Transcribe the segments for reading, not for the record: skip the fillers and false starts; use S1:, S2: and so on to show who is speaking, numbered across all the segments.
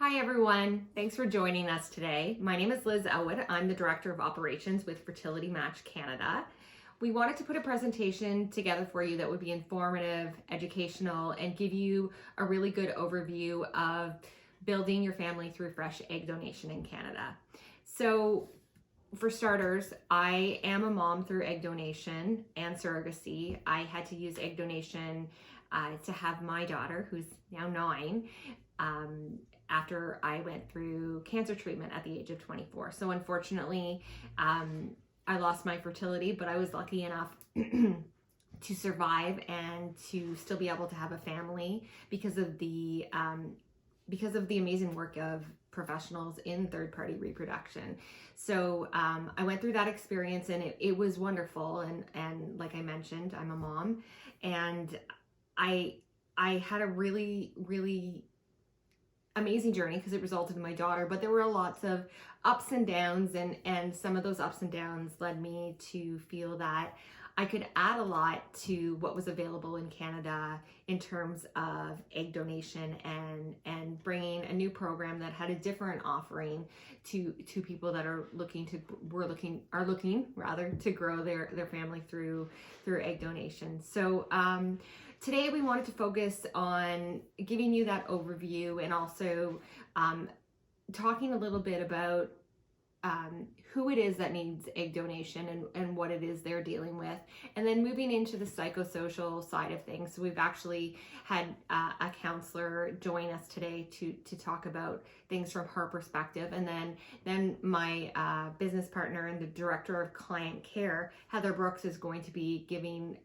S1: Hi everyone, thanks for joining us today. My name is Liz Elwood. I'm the Director of Operations with Fertility Match Canada. We wanted to put a presentation together for you that would be informative, educational, and give you a really good overview of building your family through fresh egg donation in Canada. So for starters, I am a mom through egg donation and surrogacy. I had to use egg donation to have my daughter, who's now 9, after I went through cancer treatment at the age of 24. So unfortunately, I lost my fertility, but I was lucky enough to survive and to still be able to have a family because of the amazing work of professionals in third-party reproduction. So I went through that experience, and it was wonderful. And like I mentioned, I'm a mom, and I had a really amazing journey because it resulted in my daughter, but there were lots of ups and downs, and some of those ups and downs led me to feel that I could add a lot to what was available in Canada in terms of egg donation and bringing a new program that had a different offering to people that are looking to grow their family through egg donation. So today we wanted to focus on giving you that overview, and also talking a little bit about who it is that needs egg donation and what it is they're dealing with, and then moving into the psychosocial side of things. So we've actually had a counselor join us today to talk about things from her perspective, and then my business partner and the director of client care, Heather Brooks, is going to be giving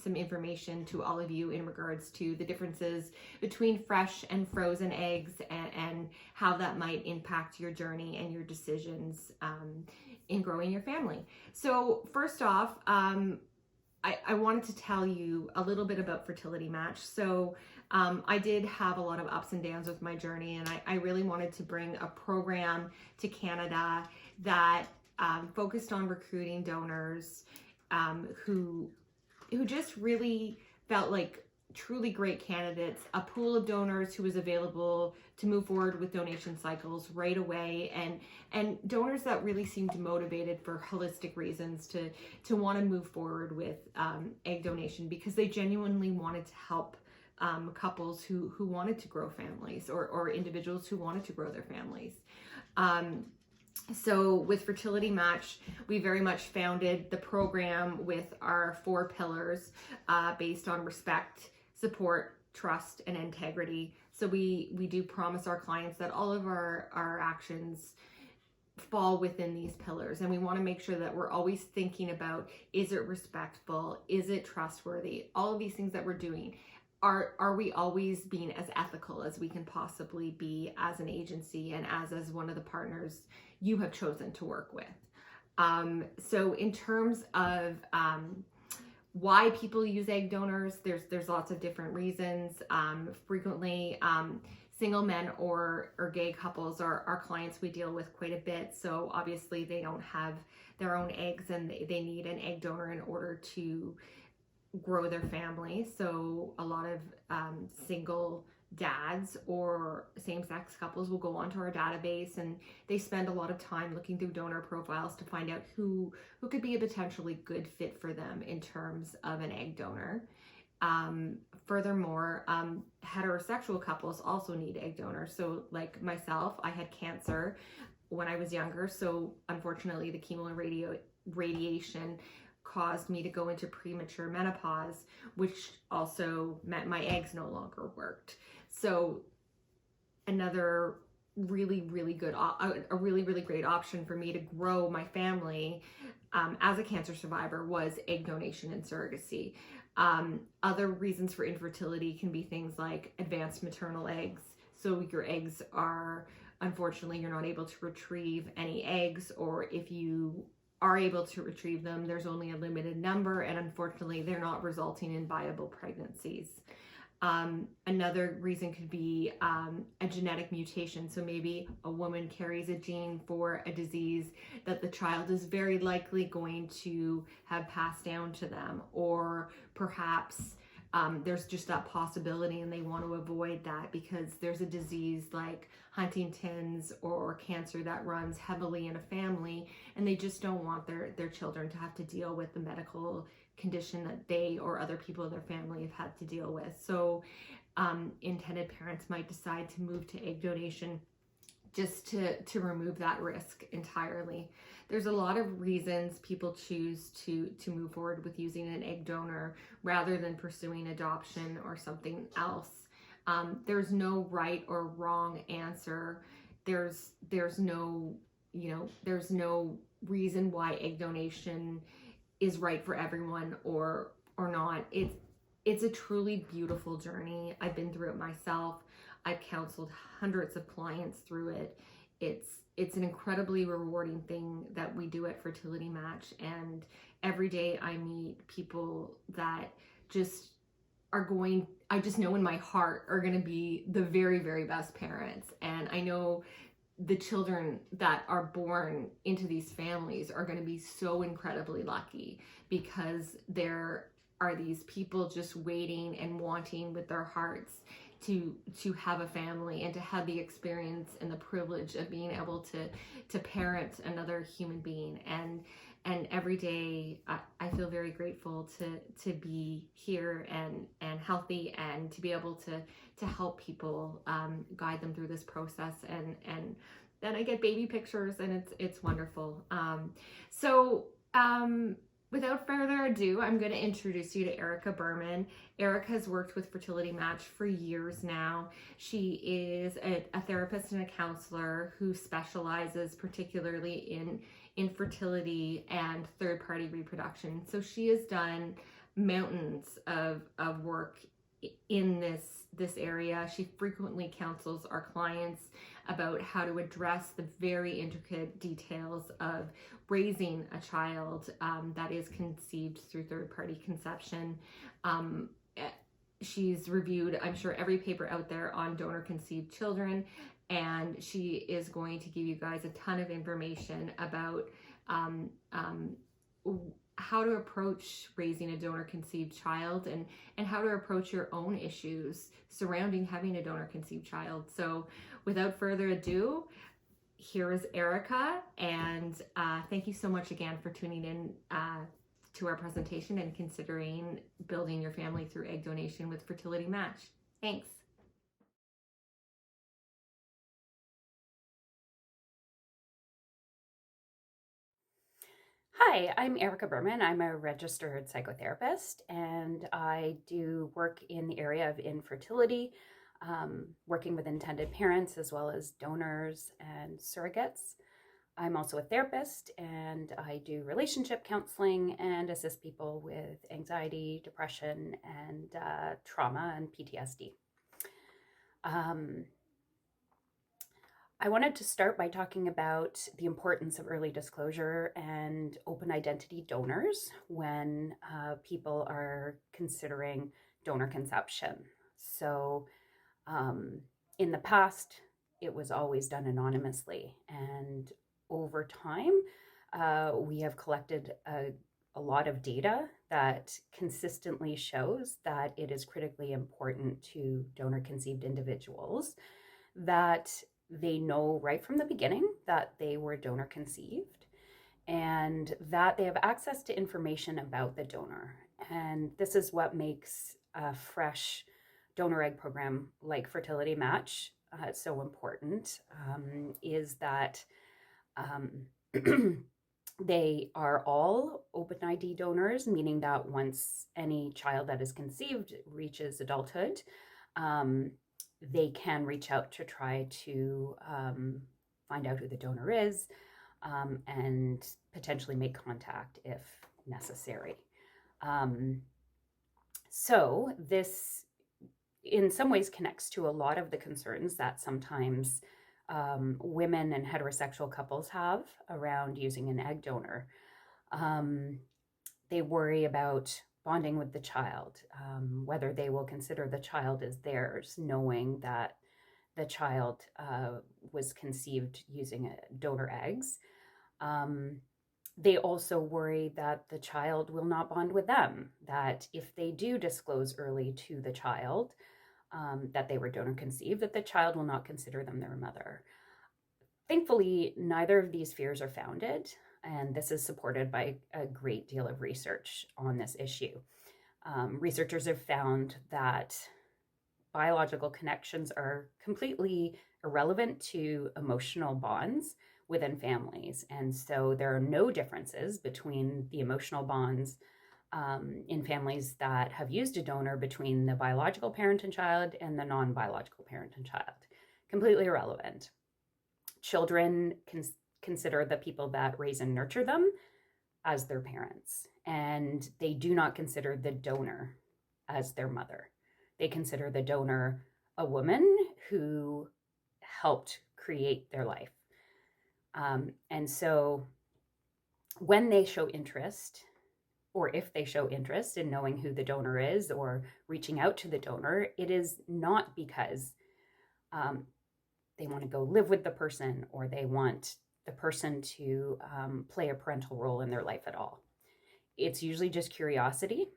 S1: some information to all of you in regards to the differences between fresh and frozen eggs, and how that might impact your journey and your decisions in growing your family. So first off, I wanted to tell you a little bit about Fertility Match. So I did have a lot of ups and downs with my journey, and I really wanted to bring a program to Canada that focused on recruiting donors who just really felt like truly great candidates, a pool of donors who was available to move forward with donation cycles right away, and donors that really seemed motivated for holistic reasons to want to move forward with egg donation because they genuinely wanted to help couples who wanted to grow families, or individuals who wanted to grow their families. So with Fertility Match, we very much founded the program with our 4 pillars based on respect, support, trust, and integrity. So we do promise our clients that all of our actions fall within these pillars, and we want to make sure that we're always thinking about, is it respectful, is it trustworthy, all of these things that we're doing. Are we always being as ethical as we can possibly be as an agency and as one of the partners you have chosen to work with? So in terms of why people use egg donors, there's lots of different reasons. Frequently, single men or gay couples are our clients we deal with quite a bit. So obviously they don't have their own eggs, and they need an egg donor in order to grow their family. So a lot of single dads or same-sex couples will go onto our database, and they spend a lot of time looking through donor profiles to find out who could be a potentially good fit for them in terms of an egg donor. Furthermore, heterosexual couples also need egg donors. So like myself, I had cancer when I was younger, so unfortunately the chemo and radiation caused me to go into premature menopause, which also meant my eggs no longer worked. So another really great option for me to grow my family as a cancer survivor was egg donation and surrogacy. Other reasons for infertility can be things like advanced maternal eggs. So your eggs unfortunately, you're not able to retrieve any eggs, or if you are able to retrieve them, there's only a limited number, and unfortunately they're not resulting in viable pregnancies. Another reason could be a genetic mutation. So maybe a woman carries a gene for a disease that the child is very likely going to have passed down to them, or perhaps there's just that possibility, and they want to avoid that because there's a disease like Huntington's or cancer that runs heavily in a family, and they just don't want their children to have to deal with the medical condition that they or other people in their family have had to deal with. So intended parents might decide to move to egg donation just to remove that risk entirely. There's a lot of reasons people choose to move forward with using an egg donor rather than pursuing adoption or something else. There's no right or wrong answer. There's no, there's no reason why egg donation is right for everyone or not. It's a truly beautiful journey. I've been through it myself. I've counseled hundreds of clients through it. It's an incredibly rewarding thing that we do at Fertility Match, and every day I meet people that just I just know in my heart are going to be the very, very best parents. And I know the children that are born into these families are going to be so incredibly lucky because there are these people just waiting and wanting with their hearts to have a family and to have the experience and the privilege of being able to parent another human being. And every day I feel very grateful to be here and healthy and to be able to help people, guide them through this process. And then I get baby pictures, and it's wonderful. Without further ado, I'm going to introduce you to Erica Berman. Erica has worked with Fertility Match for years now. She is a therapist and a counselor who specializes particularly in fertility and third-party reproduction. So she has done mountains of work in this area. She frequently counsels our clients about how to address the very intricate details of raising a child that is conceived through third-party conception. She's reviewed, I'm sure, every paper out there on donor-conceived children, and she is going to give you guys a ton of information about how to approach raising a donor-conceived child and how to approach your own issues surrounding having a donor-conceived child. So without further ado, here is Erica, and thank you so much again for tuning in to our presentation and considering building your family through egg donation with Fertility Match. Thanks.
S2: Hi, I'm Erica Berman. I'm a registered psychotherapist, and I do work in the area of infertility, working with intended parents as well as donors and surrogates. I'm also a therapist, and I do relationship counseling and assist people with anxiety, depression, and trauma and PTSD. I wanted to start by talking about the importance of early disclosure and open identity donors when people are considering donor conception. So in the past, it was always done anonymously. And over time, we have collected a lot of data that consistently shows that it is critically important to donor-conceived individuals that they know right from the beginning that they were donor conceived and that they have access to information about the donor. And this is what makes a fresh donor egg program like Fertility Match so important, is that they are all open ID donors, meaning that once any child that is conceived reaches adulthood, they can reach out to try to find out who the donor is and potentially make contact if necessary. So this in some ways connects to a lot of the concerns that sometimes women and heterosexual couples have around using an egg donor. They worry about bonding with the child, whether they will consider the child as theirs, knowing that the child was conceived using donor eggs. They also worry that the child will not bond with them, that if they do disclose early to the child that they were donor conceived, that the child will not consider them their mother. Thankfully, neither of these fears are founded, and this is supported by a great deal of research on this issue. Researchers have found that biological connections are completely irrelevant to emotional bonds within families. And so there are no differences between the emotional bonds in families that have used a donor between the biological parent and child and the non-biological parent and child. Completely irrelevant. Children consider the people that raise and nurture them as their parents, and they do not consider the donor as their mother. They consider the donor a woman who helped create their life. And so when they show interest, or if they show interest in knowing who the donor is or reaching out to the donor, it is not because they want to go live with the person or they want the person to play a parental role in their life at all. It's usually just curiosity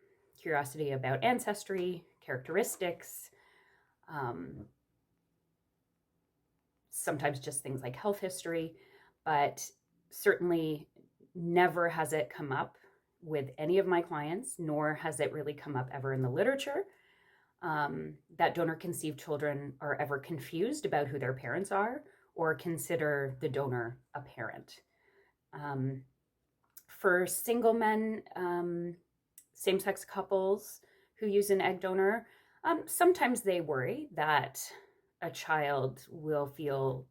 S2: about ancestry, characteristics, sometimes just things like health history, but certainly never has it come up with any of my clients, nor has it really come up ever in the literature, that donor-conceived children are ever confused about who their parents are or consider the donor a parent. For single men, same-sex couples who use an egg donor, sometimes they worry that a child will feel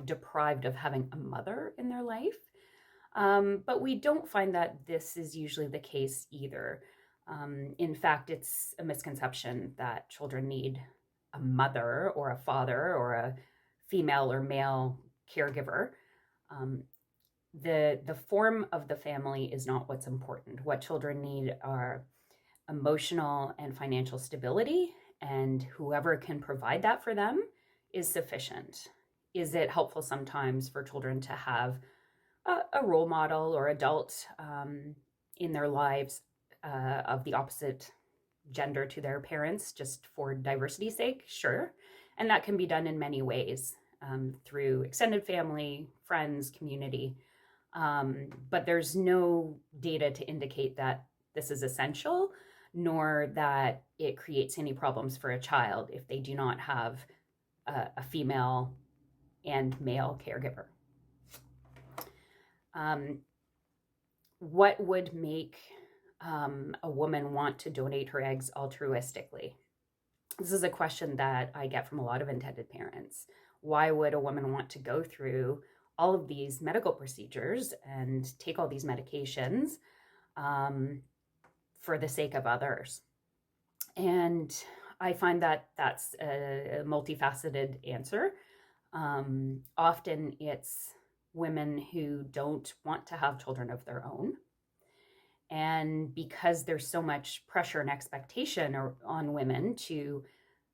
S2: deprived of having a mother in their life. But we don't find that this is usually the case either. In fact, it's a misconception that children need a mother or a father or a female or male caregiver. The form of the family is not what's important. What children need are emotional and financial stability, and whoever can provide that for them is sufficient. Is it helpful sometimes for children to have a role model or adult in their lives of the opposite gender to their parents, just for diversity's sake? Sure. And that can be done in many ways, through extended family, friends, community. But there's no data to indicate that this is essential, nor that it creates any problems for a child if they do not have a female and male caregiver. What would make a woman want to donate her eggs altruistically? This is a question that I get from a lot of intended parents. Why would a woman want to go through all of these medical procedures and take all these medications for the sake of others? And I find that that's a multifaceted answer. Often it's women who don't want to have children of their own. And because there's so much pressure and expectation on women to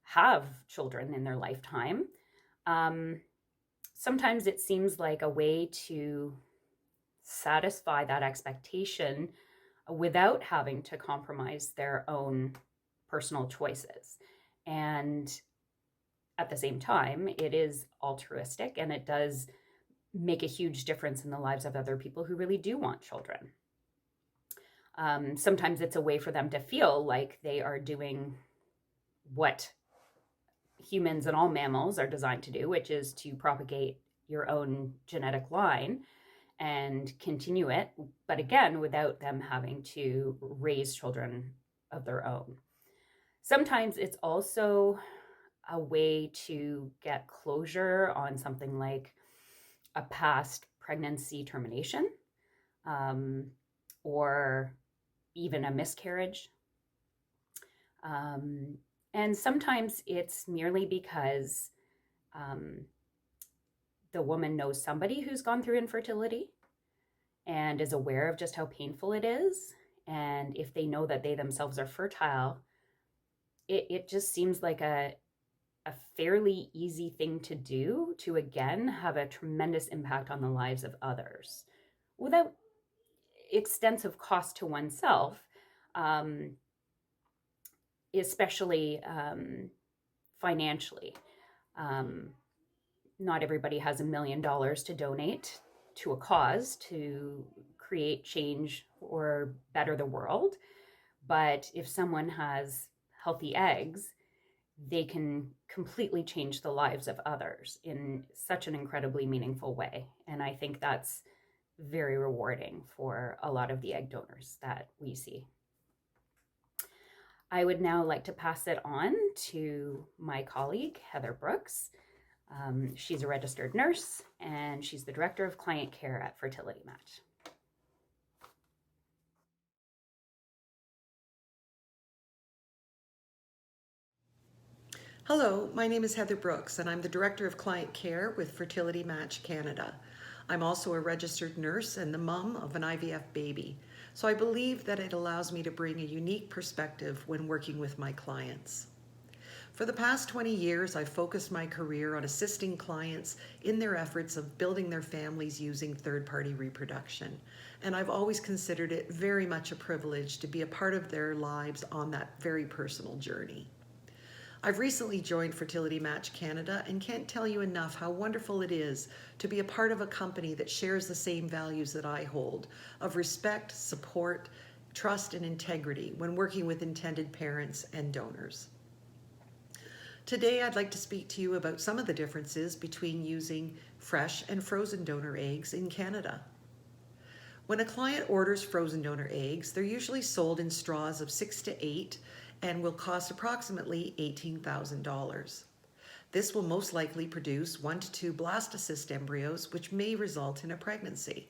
S2: have children in their lifetime, sometimes it seems like a way to satisfy that expectation without having to compromise their own personal choices. And at the same time, it is altruistic, and it does make a huge difference in the lives of other people who really do want children. Sometimes it's a way for them to feel like they are doing what humans and all mammals are designed to do, which is to propagate your own genetic line and continue it, but again, without them having to raise children of their own. Sometimes it's also a way to get closure on something like a past pregnancy termination, or even a miscarriage. And sometimes it's merely because the woman knows somebody who's gone through infertility and is aware of just how painful it is. And if they know that they themselves are fertile, it just seems like a fairly easy thing to do to, again, have a tremendous impact on the lives of others without extensive cost to oneself, especially financially. Not everybody has $1 million to donate to a cause to create change or better the world. But if someone has healthy eggs, they can completely change the lives of others in such an incredibly meaningful way. And I think that's very rewarding for a lot of the egg donors that we see. I would now like to pass it on to my colleague, Heather Brooks. She's a registered nurse and she's the director of client care at Fertility Match.
S3: Hello, my name is Heather Brooks and I'm the Director of Client Care with Fertility Match Canada. I'm also a registered nurse and the mom of an IVF baby, so I believe that it allows me to bring a unique perspective when working with my clients. For the past 20 years, I've focused my career on assisting clients in their efforts of building their families using third-party reproduction, and I've always considered it very much a privilege to be a part of their lives on that very personal journey. I've recently joined Fertility Match Canada and can't tell you enough how wonderful it is to be a part of a company that shares the same values that I hold of respect, support, trust, and integrity when working with intended parents and donors. Today, I'd like to speak to you about some of the differences between using fresh and frozen donor eggs in Canada. When a client orders frozen donor eggs, they're usually sold in straws of 6 to 8 and will cost approximately $18,000. This will most likely produce 1 to 2 blastocyst embryos, which may result in a pregnancy.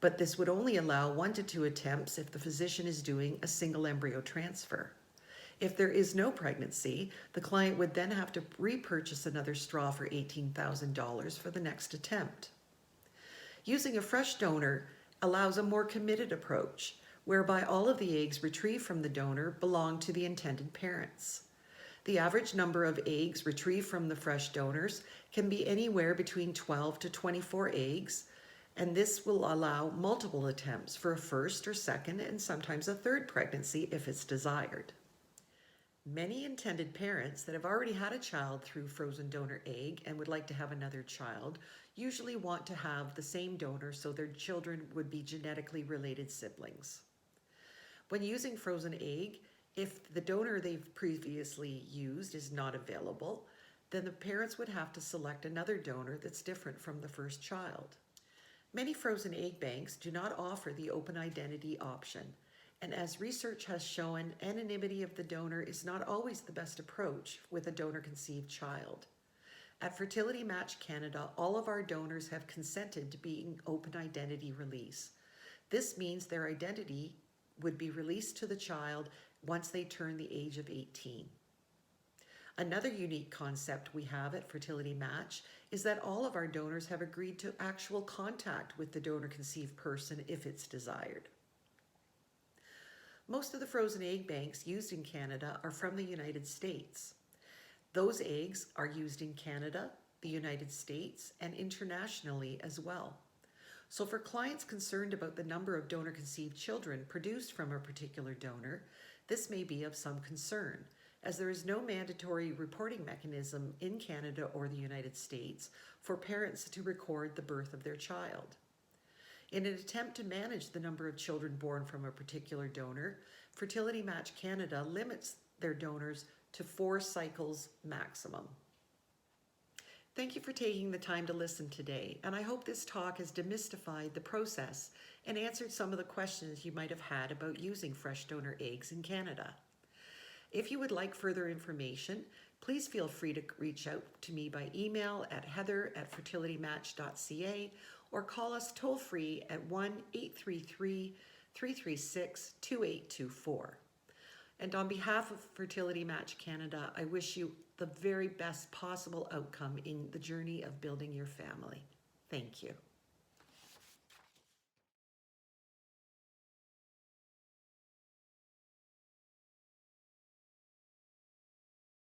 S3: But this would only allow 1 to 2 attempts if the physician is doing a single embryo transfer. If there is no pregnancy, the client would then have to repurchase another straw for $18,000 for the next attempt. Using a fresh donor allows a more committed approach, whereby all of the eggs retrieved from the donor belong to the intended parents. The average number of eggs retrieved from the fresh donors can be anywhere between 12 to 24 eggs, and this will allow multiple attempts for a first or second and sometimes a third pregnancy if it's desired. Many intended parents that have already had a child through frozen donor egg and would like to have another child usually want to have the same donor so their children would be genetically related siblings. When using frozen egg, if the donor they've previously used is not available, then the parents would have to select another donor that's different from the first child. Many frozen egg banks do not offer the open identity option, and as research has shown, anonymity of the donor is not always the best approach with a donor-conceived child. At Fertility Match Canada, all of our donors have consented to being open identity release. This means their identity would be released to the child once they turn the age of 18. Another unique concept we have at Fertility Match is that all of our donors have agreed to actual contact with the donor-conceived person if it's desired. Most of the frozen egg banks used in Canada are from the United States. Those eggs are used in Canada, the United States, and internationally as well. So for clients concerned about the number of donor-conceived children produced from a particular donor, this may be of some concern, as there is no mandatory reporting mechanism in Canada or the United States for parents to record the birth of their child. In an attempt to manage the number of children born from a particular donor, Fertility Match Canada limits their donors to 4 cycles maximum. Thank you for taking the time to listen today, and I hope this talk has demystified the process and answered some of the questions you might have had about using fresh donor eggs in Canada. If you would like further information, please feel free to reach out to me by email at heather@fertilitymatch.ca or call us toll-free at 1-833-336-2824. And on behalf of Fertility Match Canada, I wish you the very best possible outcome in the journey of building your family. Thank you.